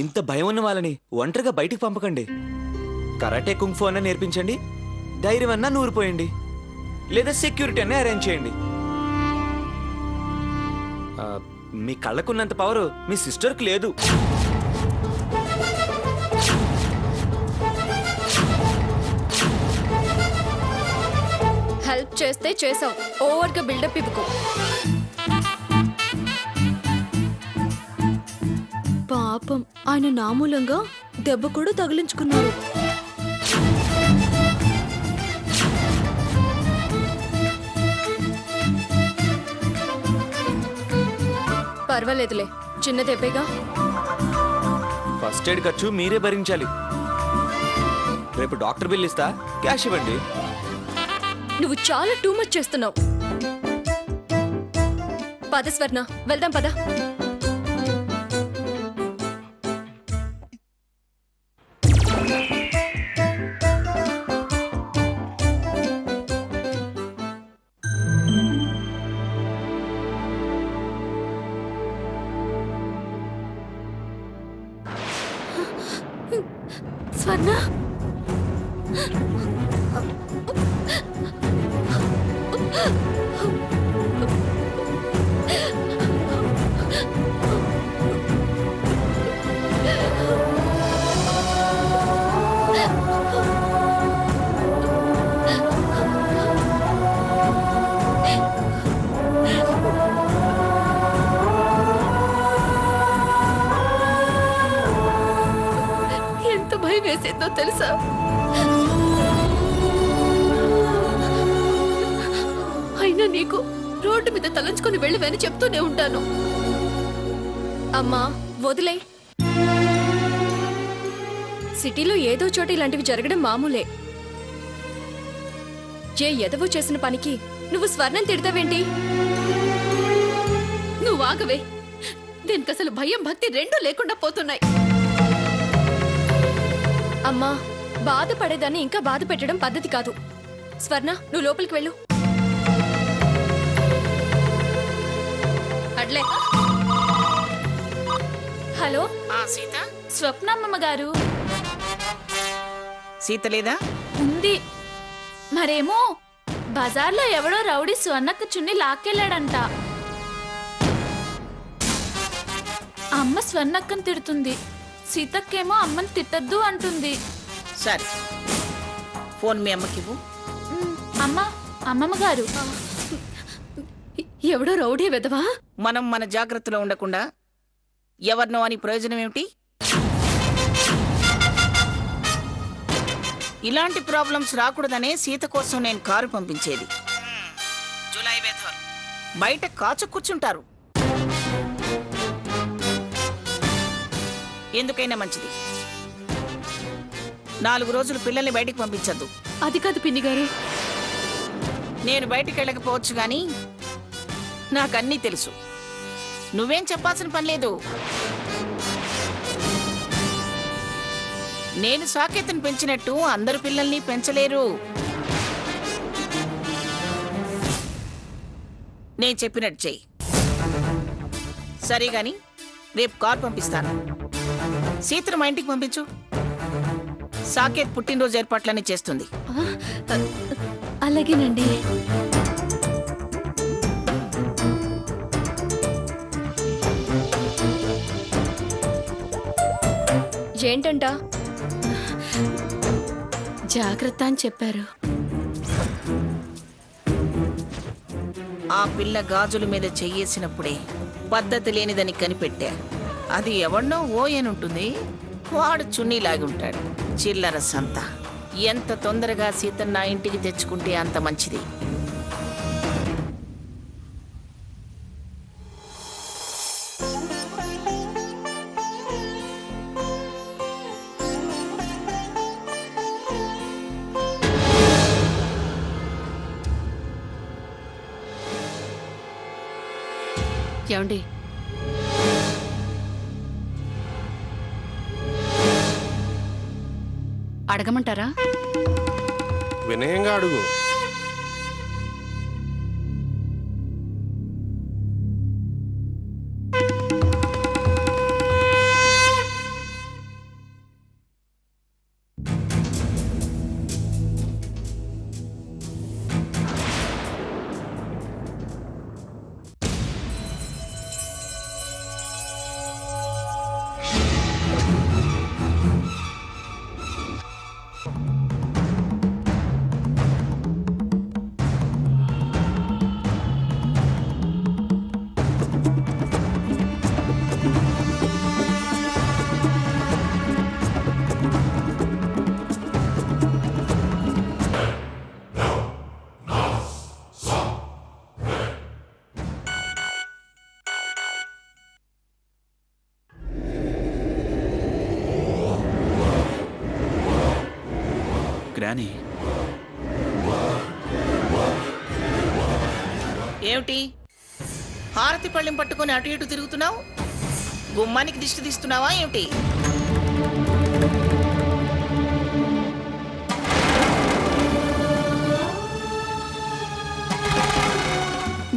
ఇంత భయం ఉన్న వాళ్ళని ఒంటరిగా బయటికి పంపకండి. కరాటే కుంగ్ ఫు అన్నా నేర్పించండి, ధైర్యం అన్నా నూరిపోయండి, లేదా సెక్యూరిటీ అన్నా అరేంజ్ చేయండి. మీ కళ్ళకున్నంత పవర్ మీ సిస్టర్కి లేదు. హెల్ప్ చేస్తే చేసావు, ఓవర్గా బిల్డప్ ఇవ్వకు. పాపం ఆయన నామూలంగా దెబ్బ కూడా తగిలించుకున్నారు. పర్వాలేదులే, చిన్న దెబ్బేగా. ఫస్ట్ ఎయిడ్ ఖర్చు మీరే భరించాలి. రేపు డాక్టర్ బిల్ ఇస్తా, క్యాష్ ఇవ్వండి. నువ్వు చాలా టూ మచ్ చేస్తున్నావు. పద స్వర్ణ, వెళ్దాం పద. స్వర్ణ, ఎంత భయం వేసేందో తెలుసా? అయినా నీకు రోడ్డు మీద తలంచుకొని వెళ్ళవని చెప్తూనే ఉంటాను. అమ్మా వదిలే. సిటీలో ఏదో చోట ఇలాంటివి జరగడం మామూలే. ఏ ఎదవో చేసిన పనికి నువ్వు స్వర్ణం తిడతావేంటి? నువ్వు ఆగవే. దీనికి అసలు భయం భక్తి రెండూ లేకుండా పోతున్నాయి. అమ్మా, బాధపడేదాన్ని ఇంకా బాధ పెట్టడం పద్ధతి కాదు. స్వర్ణ, నువ్వు లోపలికి వెళ్ళు. అడ్లే. హలో సీత, స్వప్నమ్మ గారు. సీత లేదా? ఉంది. మరేమో బజార్లో ఎవడో రౌడీ స్వర్ణక్క చున్ని లాక్కెళ్ళాడంట. అమ్మ స్వర్ణక్కని తిడుతుంది, సీతక్కేమో అమ్మని తిట్టద్దు అంటుంది. సరే, ఫోన్ మీ అమ్మకివ్వు. అమ్మమ్మ గారు, ఎవడో రౌడీ వెదవా? మనం మన జాగ్రత్తలో ఉండకుండా ఎవరినో అని ప్రయోజనం ఏమిటి? ఇలాంటి ప్రాబ్లమ్స్ రాకూడదనే సీత కోసం నేను కారు పంపించేది. జూలై వేధర్ బయట కాచు కూర్చుంటారు. ఎందుకైనా మంచిది 4 రోజులు పిల్లల్ని బయటికి పంపించద్దు. అది కాదు పిన్ని గారు. నేను బయటికి వెళ్ళకపోవచ్చు గాని నాకన్నీ తెలుసు. నువ్వేం చెప్పాల్సిన పని లేదు. నేను సాకేతను పెంచినట్టు అందరు పిల్లల్ని పెంచలేరు. నేను చెప్పినట్టు చెయ్యి. సరే గాని రేపు కార్ పంపిస్తాను. సీతను మా ఇంటికి పంపించు. సాకేత్ పుట్టినరోజు ఏర్పాట్లన్నీ చేస్తుంది. అలాగేనండి. ఏంటంట? జాగ్రత్త అని చెప్పారు. ఆ పిల్ల గాజుల మీద చెయ్యేసినప్పుడే పద్ధతి లేనిదని కనిపెట్టా. అది ఎవడ్నో ఓయనుంటుంది, వాడు చున్నీ లాగి ఉంటాడు. చిల్లర సంత. ఎంత తొందరగా సీతను నా ఇంటికి తెచ్చుకుంటే అంత మంచిది. ఏమండి, అడగమంటారా? వినయంగా అడుగు. గ్రాని, ఏమిటి హారతి పళ్ళెం పట్టుకొని అటు ఇటు తిరుగుతున్నావు? గుమ్మానికి దిష్టి తీస్తున్నావా ఏమిటి?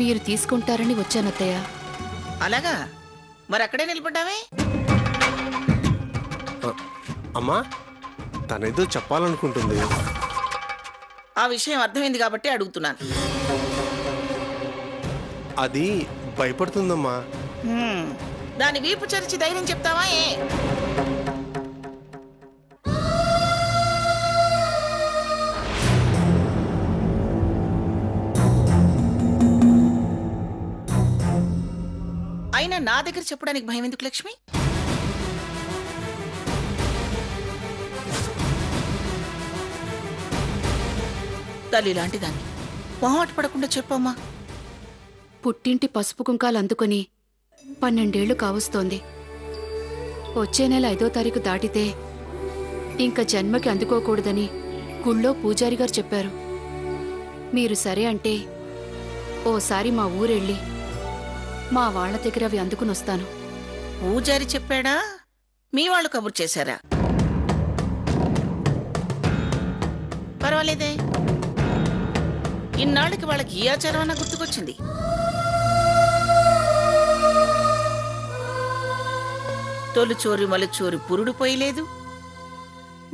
మీరు తీసుకుంటారని వచ్చానత్తయ్య. అలాగా, మరి అక్కడే నిలబడ్డావే? అమ్మా, తనేదో చెప్పాలనుకుంటుంది. ఆ విషయం అర్థమైంది కాబట్టి అడుగుతున్నాను. అది భయపడుతుందమ్మా. దాని వీపు చరిచి ధైర్యం చెప్తావా ఏ? అయినా నా దగ్గర చెప్పడానికి భయం ఎందుకు లక్ష్మి? తల్లి లాంటి దాన్ని మొహమాట పడకుండా చెప్పమ్మా. పుట్టింటి పసుపు కుంకాలు అందుకొని 12 ఏళ్లు కావస్తోంది. వచ్చే నెల 5వ తారీఖు దాటితే ఇంక జన్మకి అందుకోకూడదని గుళ్ళో పూజారి గారు చెప్పారు. మీరు సరే అంటే ఓసారి మా ఊరెళ్ళి మా వాళ్ల దగ్గర అవి అందుకుని వస్తాను. పూజారి చెప్పాడా? మీ వాళ్ళు కబురు చేశారా? పర్వాలేదే, ఇన్నాళ్ళకి వాళ్ళకి ఈ ఆచారం అన్న గుర్తుకొచ్చింది. తొలుచోరి మలుచోరి పురుడు పోయలేదు,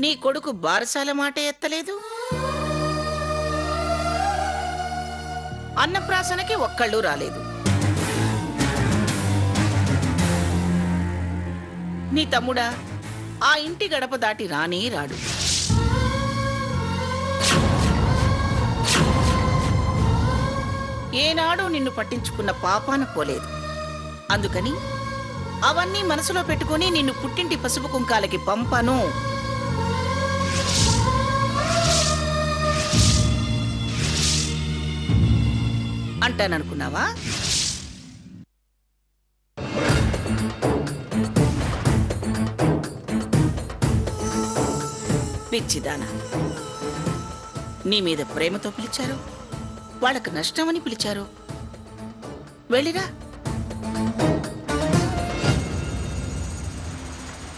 నీ కొడుకు బారసాల మాట ఎత్తలేదు, అన్నప్రాసనకి ఒక్కళ్ళు రాలేదు. నీ తమ్ముడా ఆ ఇంటి గడప దాటి రానే రాడు. ఏనాడు నిన్ను పట్టించుకున్న పాపాన పోలేదు. అందుకని అవన్నీ మనసులో పెట్టుకుని నిన్ను పుట్టింటి పసుపు కుంకాలకి పంపను. అంటాననుకున్నావా? పిచ్చిదానా, నీ మీద ప్రేమతో పిలిచారు, వాళ్ళకు నష్టమని పిలిచారు. వెళ్ళిరా.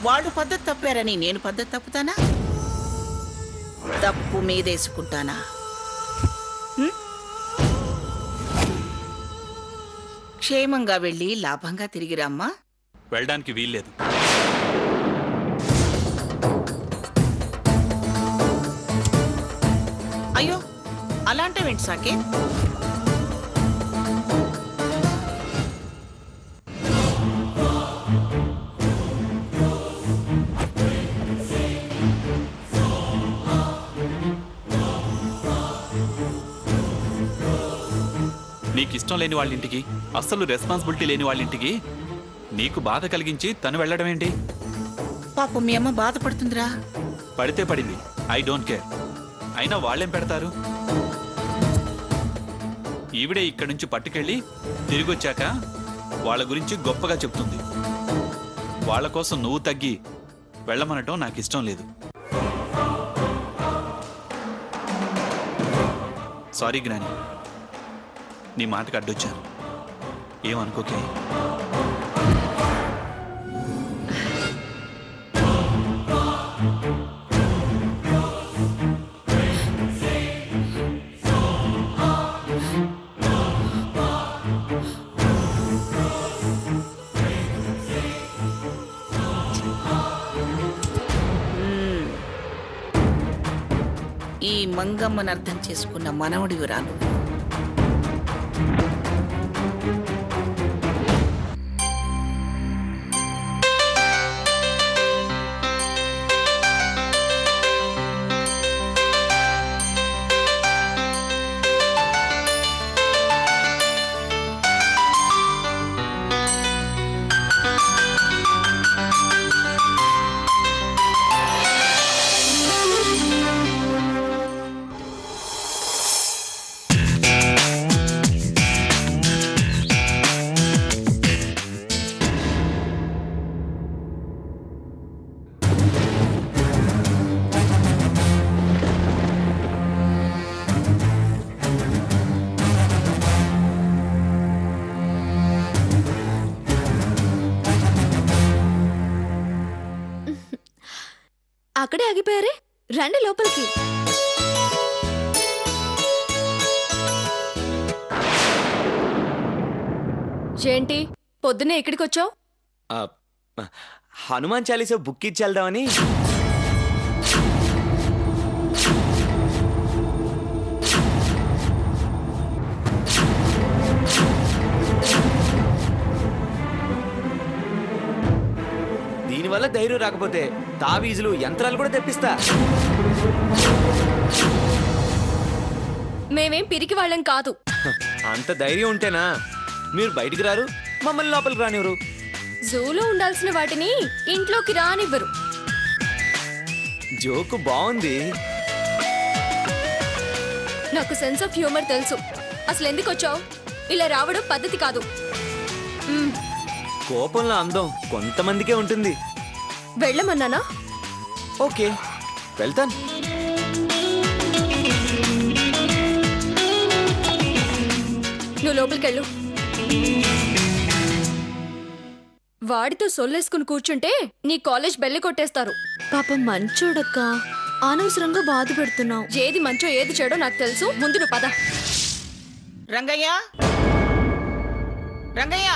వాళ్ళు పద్ధతి తప్పారని నేను పద్ధతి తప్పుతానా? తప్పు మీదేసుకుంటానా? క్షేమంగా వెళ్ళి లాభంగా తిరిగిరామ్మా. వెళ్ళడానికి వీల్లేదు. అయ్యో, అలాంటివేంటి సాకే? నీకిష్టం లేని వాళ్ళింటికి, అస్సలు రెస్పాన్సిబిలిటీ లేని వాళ్ళింటికి నీకు బాధ కలిగించి తను వెళ్ళడం ఏంటి? పాపం మీ అమ్మ బాధపడుతుందిరా. పడితే పడింది, ఐ డోంట్ కేర్. అయినా వాళ్ళేం పెడతారు? ఈవిడే ఇక్కడి నుంచి పట్టుకెళ్ళి తిరిగొచ్చాక వాళ్ళ గురించి గొప్పగా చెప్తుంది. వాళ్ళ కోసం నువ్వు తగ్గి వెళ్ళమనటం నాకు ఇష్టం లేదు. సారీ గ్రాని, నీ మాటకు అడ్డొచ్చాను, ఏమనుకోకే. ఈ మంగమ్మను అర్థం చేసుకున్న మనవడివి రాను. అక్కడే ఆగిపోయారే, రండి లోపలికి. ఏంటి పొద్దున్నే ఇక్కడికి వచ్చావు? ఆ, హనుమాన్ చాలీసా బుక్ ఇచ్చి వెళ్దామని. దీనివల్ల ధైర్యం రాకపోతే తావీజులు యంత్రాలు కూడా తెప్పిస్తా. మేమేం పిరికి వాళ్ళం కాదు. అంత ధైర్యం ఉంటేనా మీరు బయటికి రారు, మమ్మల్ని లోపలికి రానివ్వరు. జూలో ఉండాల్సిన వాటిని ఇంట్లోకి రానివ్వరు. జోకు బాగుంది. నాకు సెన్స్ ఆఫ్ హ్యూమర్ తెలుసు. అసలు ఎందుకు వచ్చావు? ఇలా రావడం పద్ధతి కాదు. కోపంలో అందం కొంతమందికే ఉంటుంది. వెళ్ళమన్నానా? ఓకే, వెళ్తాను. నువ్వు లోపలికెళ్ళు. వాడితో సొల్లేసుకుని కూర్చుంటే నీ కాలేజ్ బెల్లి కొట్టేస్తారు. పాపం మంచోడక్క, అనవసరంగా బాధ పెడుతున్నావు. ఏది మంచో ఏది చెడో నాకు తెలుసు. ముందు నువ్వు పద. రంగయ్య, రంగయ్య,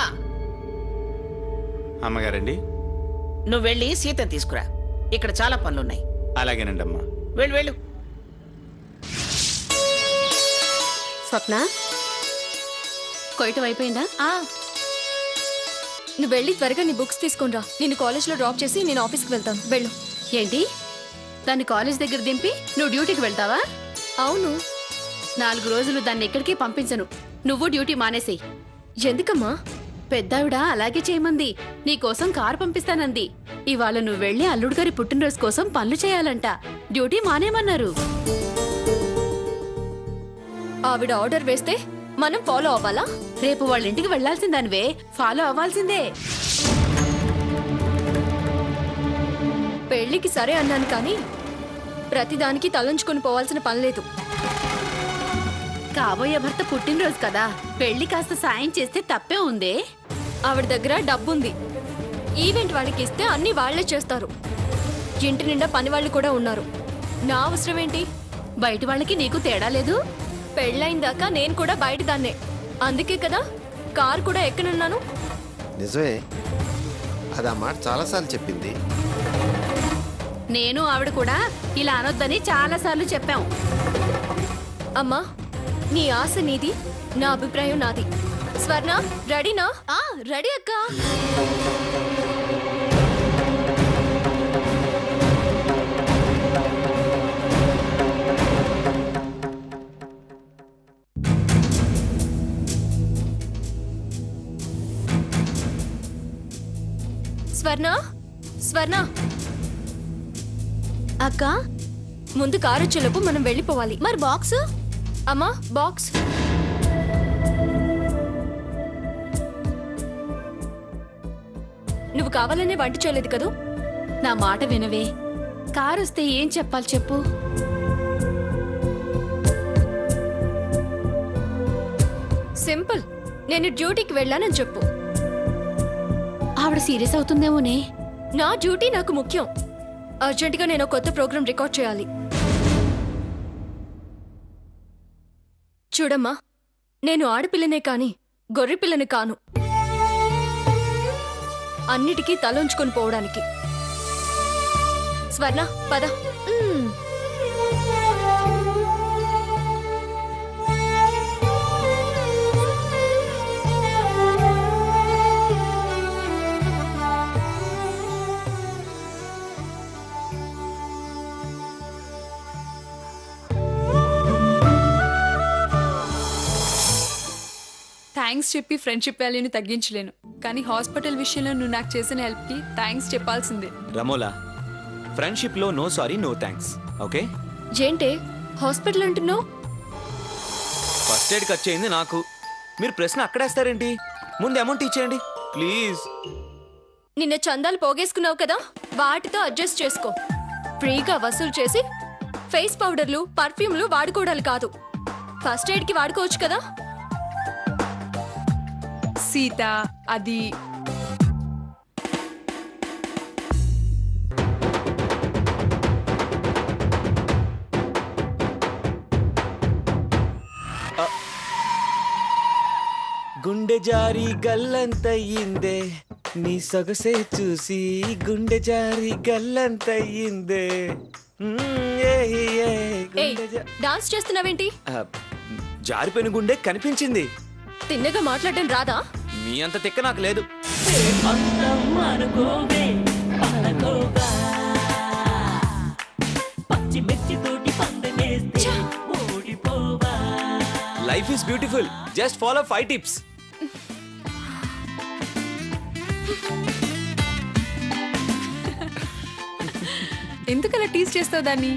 అమ్మగారండి. నువ్వు వెళ్ళి సీత తీసుకురా. ఇక్కడ చాలా పనులున్నాయి. అలాగేనండి అమ్మా. వెళ్ళు వెళ్ళు. స్వప్న, కొయ్యటం అయిపోయిందా? నువ్వు వెళ్ళి త్వరగా నీ బుక్స్ తీసుకునిరా. నేను కాలేజ్లో డ్రాప్ చేసి నేను ఆఫీస్కి వెళ్తాను. వెళ్ళు. ఏంటి, దాన్ని కాలేజ్ దగ్గర దింపి నువ్వు డ్యూటీకి వెళ్తావా? అవును. 4 రోజులు దాన్ని ఎక్కడికి పంపించను. నువ్వు డ్యూటీ మానేసేయ్. ఎందుకమ్మా? పెద్దావిడ అలాగే చేయమంది. నీకోసం కారు పంపిస్తానంది. ఇవాళ నువ్వు వెళ్ళి అల్లుడు గారి పుట్టినరోజు కోసం పనులు చేయాలంట. డ్యూటీ మానేమన్నారు. ఆవిడ ఆర్డర్ వేస్తే మనం ఫాలో అవ్వాలా? రేపు వాళ్ళ ఇంటికి వెళ్లాల్సిందానివే, ఫాలో అవ్వాల్సిందే. పెళ్లికి సరే అన్నాను కానీ ప్రతిదానికి తలంచుకుని పోవాల్సిన పని లేదు. కాబోయే భర్త పుట్టినరోజు కదా, పెళ్లి కాస్త సాయం చేస్తే తప్పే ఉందే. ఆవిడ దగ్గర డబ్బుంది. ఈవెంట్ వాళ్ళకి ఇస్తే అన్ని వాళ్లే చేస్తారు. ఇంటి నిండా పని వాళ్ళు కూడా ఉన్నారు. నా అవసరం ఏంటి? బయట వాళ్ళకి నీకు తేడా లేదు. పెళ్ళైందాకా నేను కూడా బయట దాన్నే. అందుకే కదా కారు కూడా ఎక్కనున్నాను. నిజమే, అది ఆ మాట చాలాసార్లు చెప్పింది. నేను ఆవిడ కూడా ఇలా అనొద్దని చాలా సార్లు చెప్పాం. అమ్మా, నీ ఆశ నీది, నా అభిప్రాయం నాది. స్వర్ణ, రెడీనా? రెడీ అక్క. స్వర్ణ, స్వర్ణ అక్క, ముందు కారు వచ్చేలోపు మనం వెళ్ళిపోవాలి. మరి బాక్స్? అమ్మా, బాక్స్. నువ్వు కావాలనే వంట చేయలేదు కదూ? నా మాట వినవే. కారు వస్తే ఏం చెప్పాలి చెప్పు. సింపుల్, నేను డ్యూటీకి వెళ్ళానని చెప్పు. ఆవిడ సీరియస్ అవుతుందేమోనే. నా డ్యూటీ నాకు ముఖ్యం. అర్జెంటుగా నేను కొత్త ప్రోగ్రాం రికార్డ్ చేయాలి. చూడమ్మా, నేను ఆడపిల్లనే కాని గొర్రె పిల్లని కాను. అన్నిటికీ తలంచుకొని పోవడానికి. స్వర్ణ, పద. థ్యాంక్స్ చెప్పి ఫ్రెండ్షిప్ వాల్యూని తగ్గించలేను, కానీ హాస్పిటల్ విషయంలో నువ్వు నాకు చేసిన హెల్ప్కి థ్యాంక్స్ చెప్పాల్సిందే. రమోలా, ఫ్రెండ్షిప్ లో no sorry no thanks. Okay? ఏంటే హాస్పిటల్ అంటున్నావు? ఫస్ట్ ఎయిడ్ ఖర్చు అయింది నాకు. మీరు ప్రశ్న అక్కడేస్తారేంటి? ముందు అమౌంట్ ఇచ్చేయండి ప్లీజ్. నిన్న చందాలు పోగేసుకున్నావు కదా, వాటితో అడ్జస్ట్ చేసుకో. ఫ్రీగా వసూలు చేసి ఫేస్ పౌడర్లు, పర్ఫ్యూమ్లు వాడుకోవడాలు కాదు, ఫస్ట్ ఎయిడ్ కి వాడుకోవచ్చు కదా. సీత, అది జారి గల్లంతయ్యిందే నీ సొగసే చూసి గుండె జారి గల్లంతయ్యిందే ఏయ్ డాన్స్ చేస్తున్నావేంటి? జారిపోయిన గుండె కనిపించింది. తిన్నగా మాట్లాడడం రాదా? మీ అంత తిక్క నాకు లేదు. Life is beautiful, just follow 5 tips. ఎందుకలా టీజ్ చేస్తావు దాన్ని?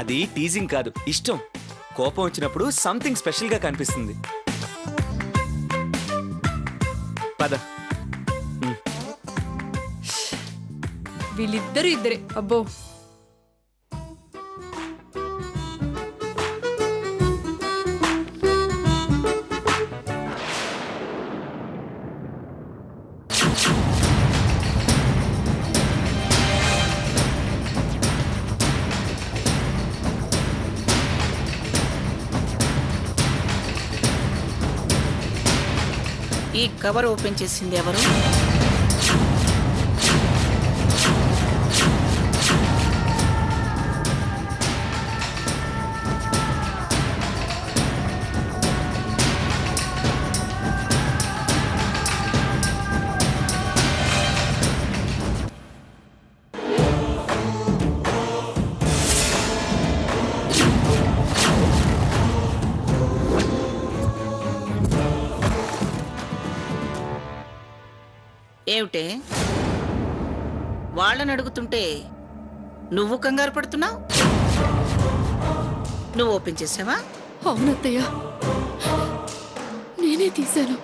అది టీజింగ్ కాదు, ఇష్టం. కోపం వచ్చినప్పుడు సంథింగ్ స్పెషల్ గా కనిపిస్తుంది. పద. వీళ్ళిద్దరూ ఇద్దరే. అబ్బో, ఈ కవర్ ఓపెన్ చేసింది ఎవరు? ఏమిటే వాళ్ళని అడుగుతుంటే నువ్వు కంగారు పడుతున్నావు? నువ్వు ఓపెన్ చేసావా? అవునత్తయ్య, నేనే తీశాను.